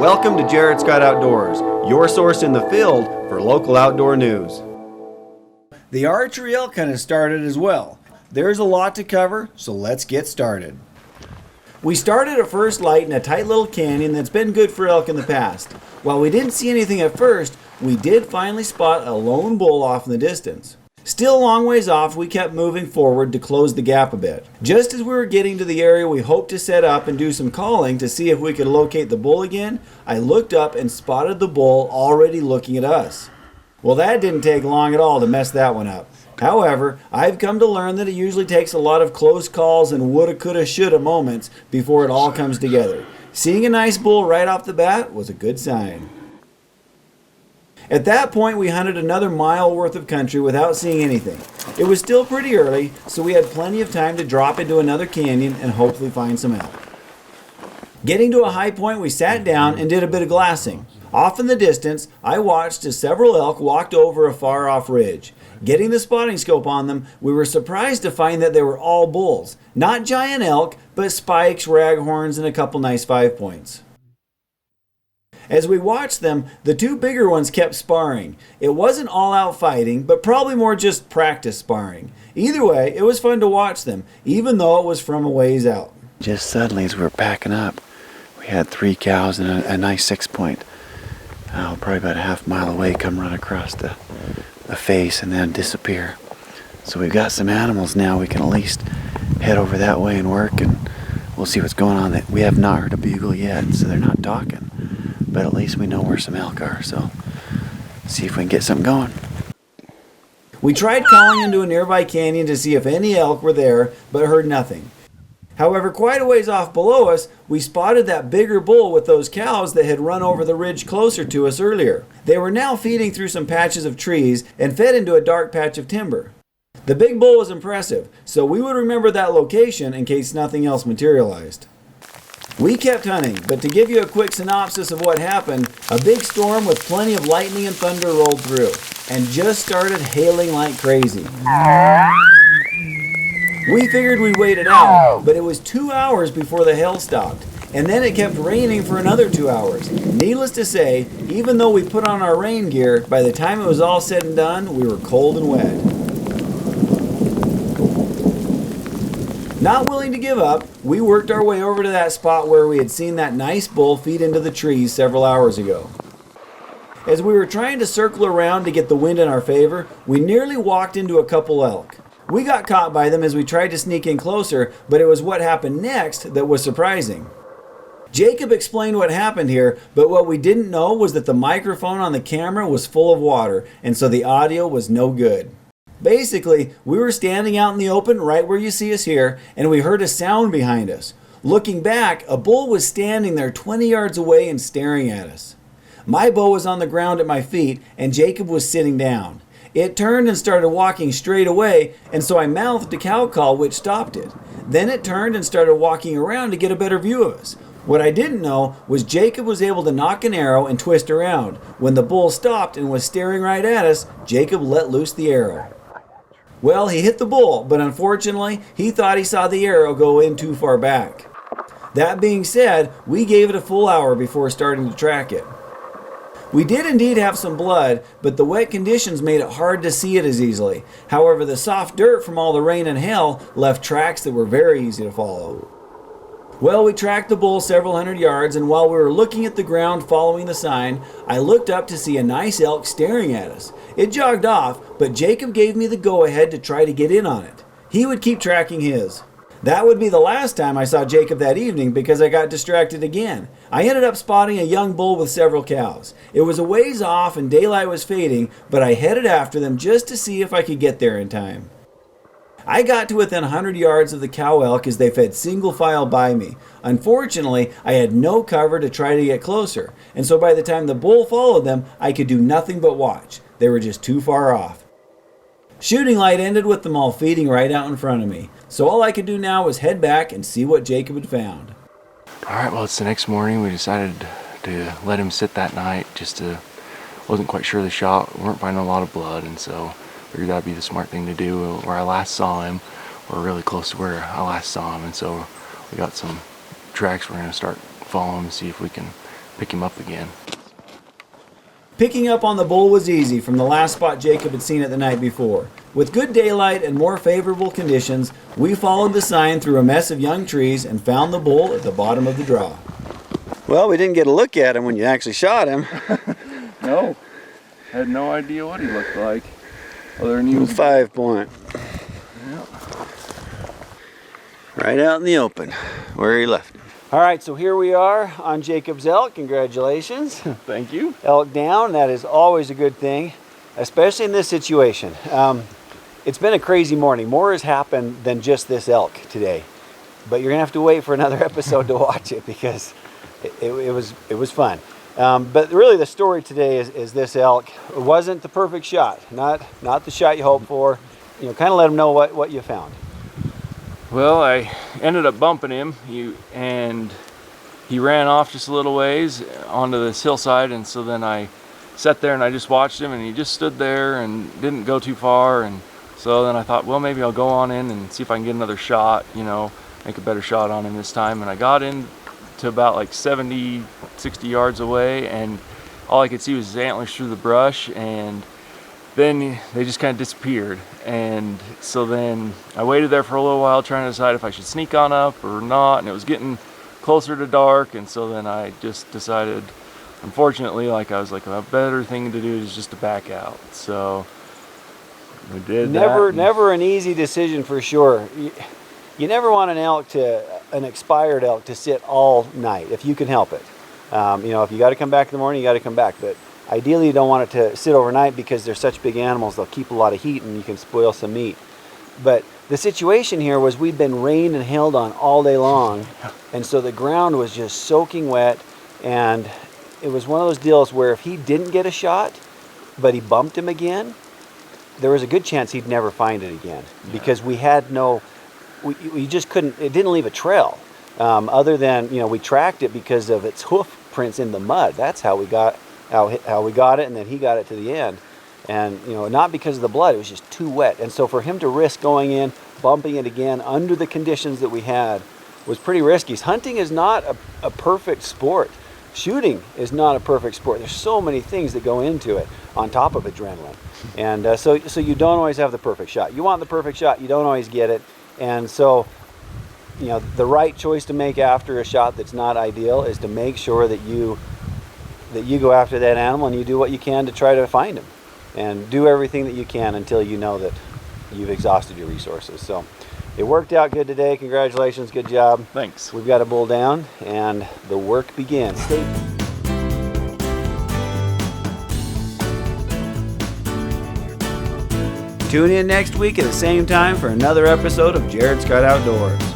Welcome to Jared Scott Outdoors, your source in the field for local outdoor news. The archery elk hunt has started as well. There's a lot to cover, so let's get started. We started at first light in a tight little canyon that's been good for elk in the past. While we didn't see anything at first, we did finally spot a lone bull off in the distance. Still a long ways off, we kept moving forward to close the gap a bit. Just as we were getting to the area we hoped to set up and do some calling to see if we could locate the bull again, I looked up and spotted the bull already looking at us. Well, that didn't take long at all to mess that one up. However, I've come to learn that it usually takes a lot of close calls and woulda, coulda, shoulda moments before it all comes together. Seeing a nice bull right off the bat was a good sign. At that point, we hunted another mile worth of country without seeing anything. It was still pretty early, so we had plenty of time to drop into another canyon and hopefully find some elk. Getting to a high point, we sat down and did a bit of glassing. Off in the distance, I watched as several elk walked over a far-off ridge. Getting the spotting scope on them, we were surprised to find that they were all bulls. Not giant elk, but spikes, raghorns, and a couple nice 5-points. As we watched them, the two bigger ones kept sparring. It wasn't all-out fighting, but probably more just practice sparring. Either way, it was fun to watch them, even though it was from a ways out. Just suddenly, as we were packing up, we had 3 cows and a nice 6-point. Probably about a half mile away, come run across the face and then disappear. So we've got some animals now. We can at least head over that way and work, and we'll see what's going on. We have not heard a bugle yet, so they're not talking. But at least we know where some elk are, so see if we can get something going. We tried calling into a nearby canyon to see if any elk were there, but heard nothing. However, quite a ways off below us, we spotted that bigger bull with those cows that had run over the ridge closer to us earlier. They were now feeding through some patches of trees and fed into a dark patch of timber. The big bull was impressive, so we would remember that location in case nothing else materialized. We kept hunting, but to give you a quick synopsis of what happened, a big storm with plenty of lightning and thunder rolled through, and just started hailing like crazy. We figured we'd wait it out, but it was 2 hours before the hail stopped, and then it kept raining for another 2 hours. Needless to say, even though we put on our rain gear, by the time it was all said and done, we were cold and wet. Not willing to give up, we worked our way over to that spot where we had seen that nice bull feed into the trees several hours ago. As we were trying to circle around to get the wind in our favor, we nearly walked into a couple elk. We got caught by them as we tried to sneak in closer, but it was what happened next that was surprising. Jacob explained what happened here, but what we didn't know was that the microphone on the camera was full of water, and so the audio was no good. Basically, we were standing out in the open right where you see us here, and we heard a sound behind us. Looking back, a bull was standing there 20 yards away and staring at us. My bow was on the ground at my feet, and Jacob was sitting down. It turned and started walking straight away, and so I mouthed a cow call which stopped it. Then it turned and started walking around to get a better view of us. What I didn't know was Jacob was able to knock an arrow and twist around. When the bull stopped and was staring right at us, Jacob let loose the arrow. Well, he hit the bull, but unfortunately, he thought he saw the arrow go in too far back. That being said, we gave it a full hour before starting to track it. We did indeed have some blood, but the wet conditions made it hard to see it as easily. However, the soft dirt from all the rain and hail left tracks that were very easy to follow. Well, we tracked the bull several hundred yards, and while we were looking at the ground following the sign, I looked up to see a nice elk staring at us. It jogged off, but Jacob gave me the go-ahead to try to get in on it. He would keep tracking his. That would be the last time I saw Jacob that evening because I got distracted again. I ended up spotting a young bull with several cows. It was a ways off and daylight was fading, but I headed after them just to see if I could get there in time. I got to within 100 yards of the cow elk as they fed single file by me. Unfortunately, I had no cover to try to get closer, and so by the time the bull followed them, I could do nothing but watch. They were just too far off. Shooting light ended with them all feeding right out in front of me, so all I could do now was head back and see what Jacob had found. Alright, well, it's the next morning. We decided to let him sit that night wasn't quite sure of the shot. We weren't finding a lot of blood, and so figured that'd be the smart thing to do. Where I last saw him, we're really close to where I last saw him, and so we got some tracks we're going to start following and see if we can pick him up again. Picking up on the bull was easy from the last spot Jacob had seen it the night before. With good daylight and more favorable conditions, we followed the sign through a mess of young trees and found the bull at the bottom of the draw. Well, we didn't get a look at him when you actually shot him. No, had no idea what he looked like. Other than he was 5 point. Yeah. Right out in the open, where he left him. All right, so here we are on Jacob's elk. Congratulations. Thank you. Elk down, that is always a good thing, especially in this situation. It's been a crazy morning. More has happened than just this elk today, but you're gonna have to wait for another episode to watch it because it was fun. But really the story today is this elk. It wasn't the perfect shot, not the shot you hoped for. You know, kind of let them know what you found. Well, I ended up bumping him, and he ran off just a little ways onto this hillside, and so then I sat there and I just watched him, and he just stood there and didn't go too far, and so then I thought, well, maybe I'll go on in and see if I can get another shot, you know, make a better shot on him this time. And I got in to about like 70, 60 yards away, and all I could see was his antlers through the brush, and then they just kind of disappeared. And so then I waited there for a little while trying to decide if I should sneak on up or not, and it was getting closer to dark, and so then I just decided, unfortunately, like I was like, a better thing to do is just to back out. So we did Never an easy decision for sure. You never want an expired elk to sit all night if you can help it. You know, if you got to come back in the morning, you got to come back, but ideally, you don't want it to sit overnight because they're such big animals. They'll keep a lot of heat and you can spoil some meat. But the situation here was we'd been rained and hailed on all day long, and so the ground was just soaking wet, and it was one of those deals where if he didn't get a shot, but he bumped him again, there was a good chance he'd never find it again because we had we just couldn't, it didn't leave a trail other than, you know, we tracked it because of its hoof prints in the mud. That's how we got it, and then he got it to the end. And, you know, not because of the blood, it was just too wet. And so for him to risk going in, bumping it again under the conditions that we had was pretty risky. Hunting is not a perfect sport. Shooting is not a perfect sport. There's so many things that go into it on top of adrenaline. And so you don't always have the perfect shot. You want the perfect shot, you don't always get it. And so, you know, the right choice to make after a shot that's not ideal is to make sure that you go after that animal and you do what you can to try to find him, and do everything that you can until you know that you've exhausted your resources. So it worked out good today. Congratulations, good job. Thanks. We've got a bull down and the work begins. Tune in next week at the same time for another episode of Jared Scott Outdoors.